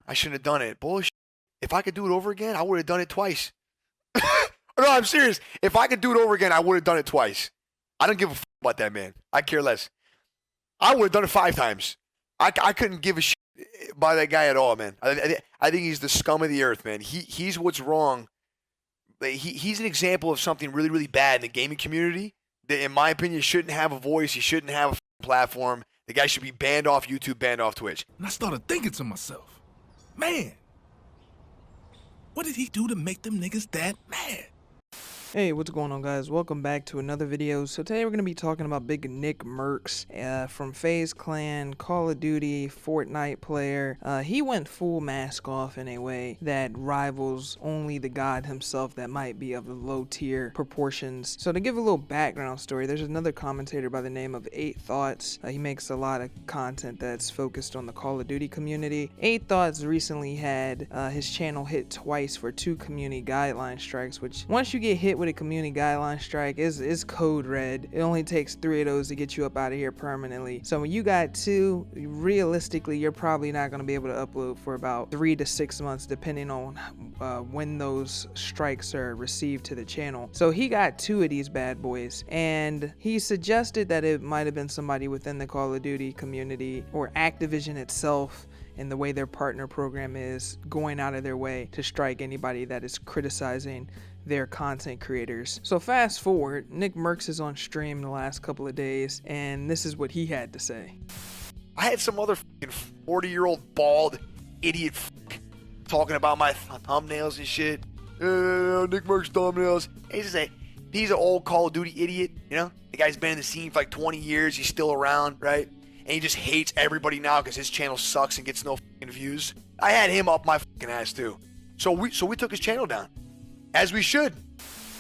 I shouldn't have done it. Bullshit. If I could do it over again, I would have done it twice. No, I'm serious. If I could do it over again, I would have done it twice. I don't give a about that, man. I care less. I would have done it 5 times. I couldn't give a shit by that guy at all, man. I think he's the scum of the earth, man. He's what's wrong. He's an example of something really, really bad in the gaming community that, in my opinion, shouldn't have a voice. He shouldn't have a platform. The guy should be banned off YouTube, banned off Twitch. And I started thinking to myself, man, what did he do to make them niggas that mad? Hey, what's going on, guys? Welcome back to another video. So today we're going to be talking about big Nickmercs from FaZe Clan, Call of Duty, Fortnite player. He went full mask off in a way that rivals only the god himself that might be of the low tier proportions. So to give a little background story, there's another commentator by the name of 8 Thoughts. He makes a lot of content that's focused on the Call of Duty community. 8 Thoughts recently had his channel hit twice for 2 community guideline strikes, which once you get hit with a community guideline strike is code red. It only takes 3 of those to get you up out of here permanently. So when you got 2, realistically you're probably not going to be able to upload for about 3 to 6 months depending on when those strikes are received to the channel. So he got 2 of these bad boys, and he suggested that it might have been somebody within the Call of Duty community or Activision itself, and the way their partner program is going out of their way to strike anybody that is criticizing their content creators. So fast forward, Nickmercs is on stream the last couple of days, and this is what he had to say. I had some other 40-year-old bald idiot talking about my thumbnails and shit. Nickmercs thumbnails. He's an old Call of Duty idiot, you know? The guy's been in the scene for like 20 years. He's still around, right? And he just hates everybody now because his channel sucks and gets no views. I had him up my ass too. So we took his channel down. As we should.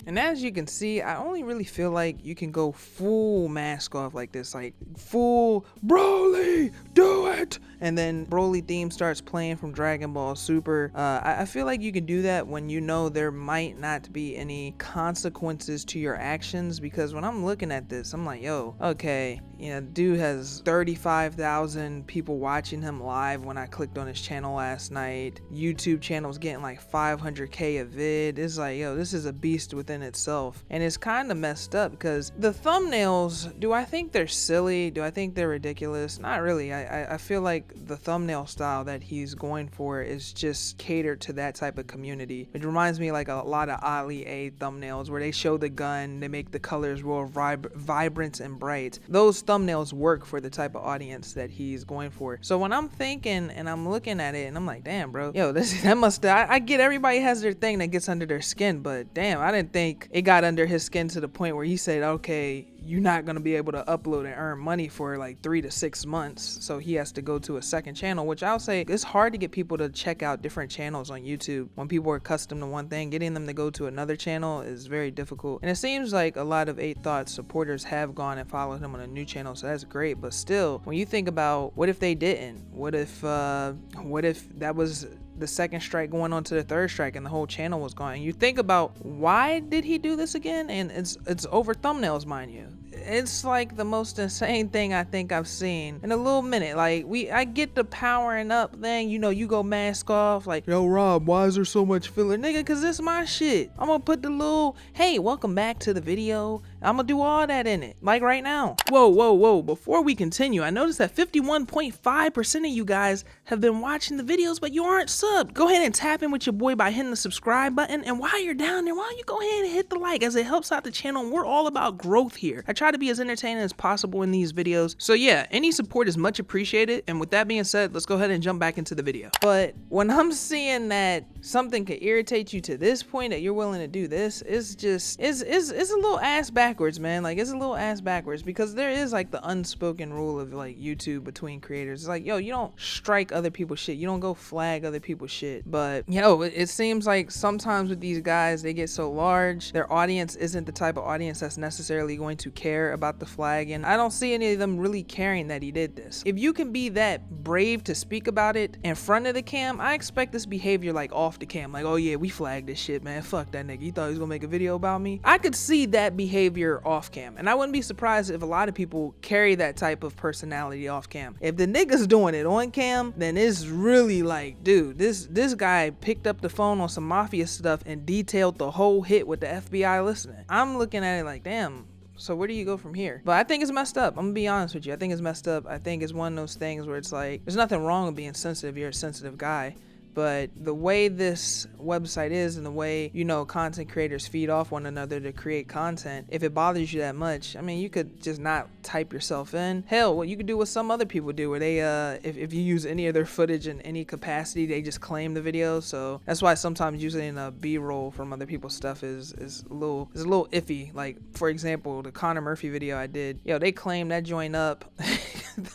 And as you can see, I only really feel like you can go full mask off like this, like full Broly, do it! And then Broly theme starts playing from Dragon Ball Super. I feel like you can do that when you know there might not be any consequences to your actions, because when I'm looking at this, I'm like, yo, okay, you know, dude has 35,000 people watching him live when I clicked on his channel last night. YouTube channel's getting like 500K a vid. It's like, yo, this is a beast within itself. And it's kind of messed up because the thumbnails, do I think they're silly? Do I think they're ridiculous? Not really. I feel like the thumbnail style that he's going for is just catered to that type of community. It reminds me like a lot of Ali A thumbnails where they show the gun, they make the colors real vibrant and bright. Those thumbnails work for the type of audience that he's going for. So when I'm thinking and I'm looking at it and I'm like, damn, bro, yo, I get everybody has their thing that gets under their skin, but damn, I didn't think it got under his skin to the point where he said, okay, you're not going to be able to upload and earn money for like 3 to 6 months. So he has to go to a second channel, which I'll say it's hard to get people to check out different channels on YouTube. When people are accustomed to one thing, getting them to go to another channel is very difficult. And it seems like a lot of 8 Thoughts supporters have gone and followed him on a new channel. So that's great. But still, when you think about what if they didn't, what if that was the second strike going on to the 3rd strike and the whole channel was gone, and you think about why did he do this again, and it's over thumbnails, mind you. It's like the most insane thing I think I've seen in a little minute. Like I get the powering up thing, you know, you go mask off like, yo Rob, why is there so much filler? Nigga, cause it's my shit. I'm gonna put the little, hey, welcome back to the video. I'm gonna do all that in it, like right now. Whoa, before we continue, I noticed that 51.5% of you guys have been watching the videos, but you aren't subbed. Go ahead and tap in with your boy by hitting the subscribe button, and while you're down there, why don't you go ahead and hit the like, as it helps out the channel, and we're all about growth here. I try to be as entertaining as possible in these videos, so yeah, any support is much appreciated. And with that being said, let's go ahead and jump back into the video. But when I'm seeing that something could irritate you to this point that you're willing to do this, it's just it's a little ass backwards, man. Like it's a little ass backwards, because there is like the unspoken rule of like YouTube between creators. It's like, yo, you don't strike other people's shit, you don't go flag other people's shit. But yo, it seems like sometimes with these guys, they get so large, their audience isn't the type of audience that's necessarily going to care care about the flag, and I don't see any of them really caring that he did this. If you can be that brave to speak about it in front of the cam, I expect this behavior like off the cam, like, oh yeah, we flagged this shit, man, fuck that nigga, you thought he was gonna make a video about me? I could see that behavior off cam, and I wouldn't be surprised if a lot of people carry that type of personality off cam. If the nigga's doing it on cam, then it's really like, dude, this guy picked up the phone on some mafia stuff and detailed the whole hit with the FBI listening. I'm looking at it like, damn, so where do you go from here? But I think it's messed up. I'm gonna be honest with you. I think it's messed up. I think it's one of those things where it's like, there's nothing wrong with being sensitive. You're a sensitive guy. But the way this website is and the way, you know, content creators feed off one another to create content, if it bothers you that much, I mean, you could just not type yourself in. Hell, what you could do what some other people do, where they, if you use any of their footage in any capacity, they just claim the video. So that's why sometimes using a B-roll from other people's stuff is a little iffy. Like, for example, the Connor Murphy video I did, yo, they claimed that joint up.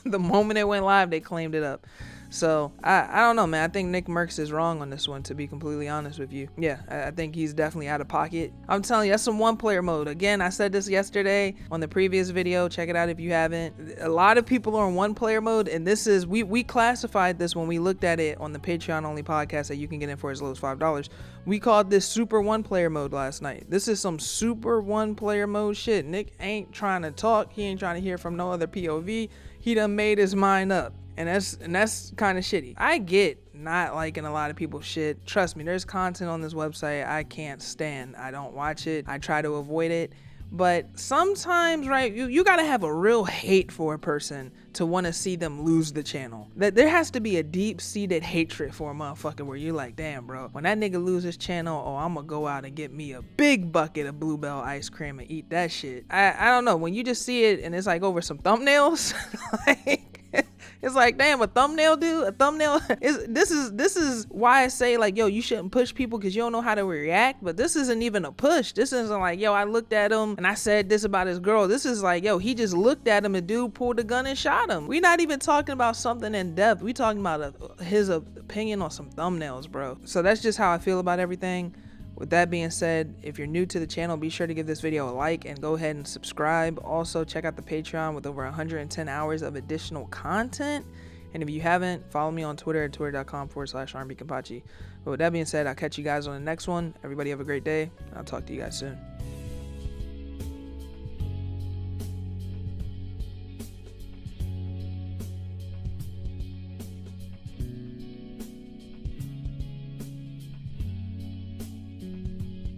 The moment it went live, they claimed it up. So I don't know, man. I think Nickmercs is wrong on this one, to be completely honest with you. Yeah, I think he's definitely out of pocket. I'm telling you, that's some one-player mode. Again, I said this yesterday on the previous video. Check it out if you haven't. A lot of people are on one-player mode, and this is, we classified this when we looked at it on the Patreon-only podcast that you can get in for as low as $5. We called this super one-player mode last night. This is some super one-player mode shit. Nick ain't trying to talk. He ain't trying to hear from no other POV. He done made his mind up. And that's kind of shitty. I get not liking a lot of people's shit. Trust me, there's content on this website I can't stand. I don't watch it. I try to avoid it. But sometimes, right, you gotta have a real hate for a person to want to see them lose the channel. That there has to be a deep-seated hatred for a motherfucker where you're like, damn, bro, when that nigga lose his channel, oh, I'm gonna go out and get me a big bucket of Bluebell ice cream and eat that shit. I don't know. When you just see it and it's like over some thumbnails, like, it's like, damn, a thumbnail, dude. A thumbnail this is why I say, like, yo, you shouldn't push people because you don't know how to react. But this isn't even a push. This isn't like, yo, I looked at him and I said this about his girl. This is like, yo, he just looked at him and dude pulled a gun and shot him. We're not even talking about something in depth. We talking about his opinion on some thumbnails, bro. So that's just how I feel about everything. With that being said, if you're new to the channel, be sure to give this video a like and go ahead and subscribe. Also, check out the Patreon with over 110 hours of additional content. And if you haven't, follow me on Twitter at twitter.com/RMP. But with that being said, I'll catch you guys on the next one. Everybody have a great day. I'll talk to you guys soon.